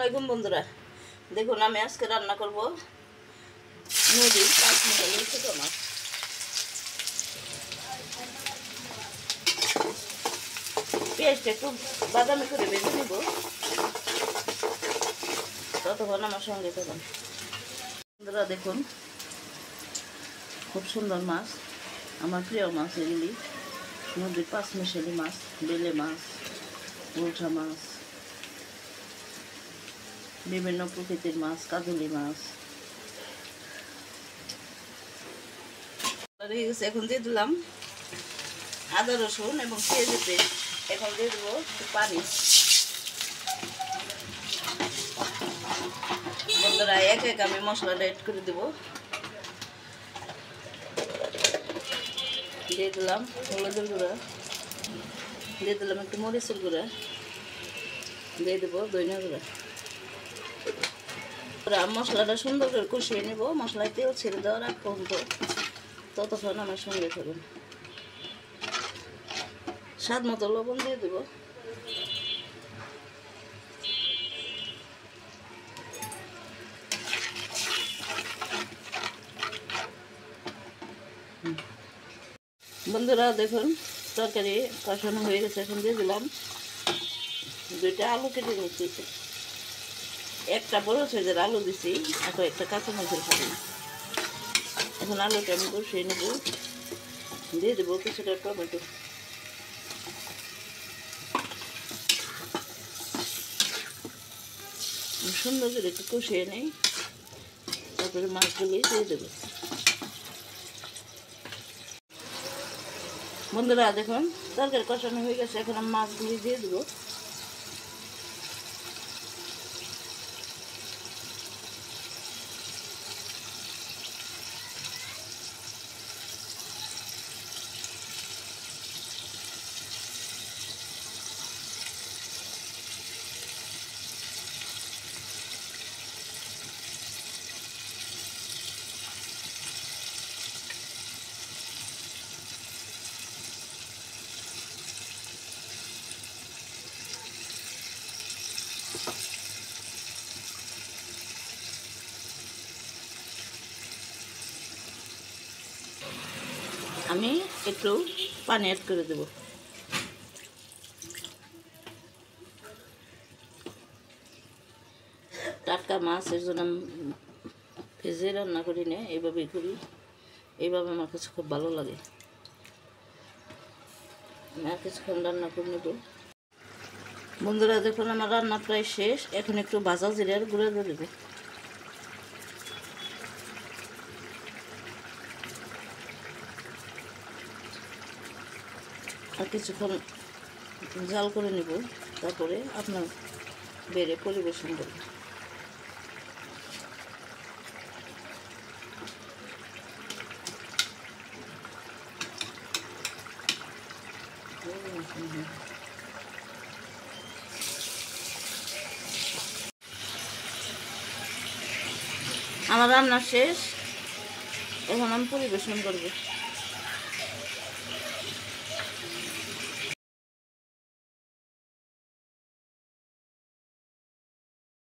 আলাইকুম বন্ধুরা, দেখুন আমি আজকে রান্না করব নদীর পাঁচমিশালি ছোট মাছ। পেঁয়াজটা একটু বাদামি করে ভেজে নেব, ততক্ষণ আমার সঙ্গে থাকুন। বন্ধুরা দেখুন, খুব সুন্দর মাছ, আমার প্রিয় মাছ এগুলি। নদীর পাঁচমিশালি মাছ, বেলে মাছ, উলঠা মাছ, বিভিন্ন প্রকৃতির মাছ, কাজলি মাছ। এখন দিয়ে দিলাম আদা রসুন এবং পেঁয়াজের পেস্ট। এখন দিয়ে দেবো পানি। বন্ধুরা এক এক আমি মশলাটা এড করে দেবো। দিয়ে দিলাম হলুদের গুঁড়া, দিয়ে দিলাম একটু মরিচের গুঁড়া, দিয়ে দেবো ধনিয়া গুঁড়া। মশলাটা সুন্দর করে কষিয়ে নেব, মশলায় তেল ছেড়ে দেওয়ার আগ পর্যন্ত, ততক্ষণ আমার সঙ্গে থাকুন। স্বাদ মতো লবণ দিয়ে দেব। বন্ধুরা দেখুন, তরকারি কষানো হয়ে গেছে। এখন দিয়ে দিলাম দুইটা আলু কেটে নিচ্ছি, একটা বড় সাইজের আলু দিছি, এখন একটা কাঁচামরিচের ফালি। এখন আলুটা আমি কষিয়ে নেব, দিয়ে দেবো কিছুটা টমেটো। সুন্দর করে একটু কষিয়ে নেই, তারপরে মাছগুলি দিয়ে দেবো। বন্ধুরা দেখুন, তরকারি কষানো হয়ে গেছে, এখন আমি মাছগুলি দিয়ে দেবো। আমি একটু পানি অ্যাড করে দেব। টাটকা মাছ, এর জন্য ভেজে রান্না করি না, এইভাবেই করি। এইভাবে আমার কাছে খুব ভালো লাগে। আমি আর কিছুক্ষণ রান্না করে নেব। বন্ধুরা দেখুন, আমার রান্না প্রায় শেষ। এখন একটু ভাজা জিরার গুঁড়া দিয়ে দেবো। আর কিছুক্ষণ জাল করে নেব, তারপরে আপনার বেড়ে পরিবেশন করব। আমার রান্না শেষ, এখন আমি পরিবেশন করব।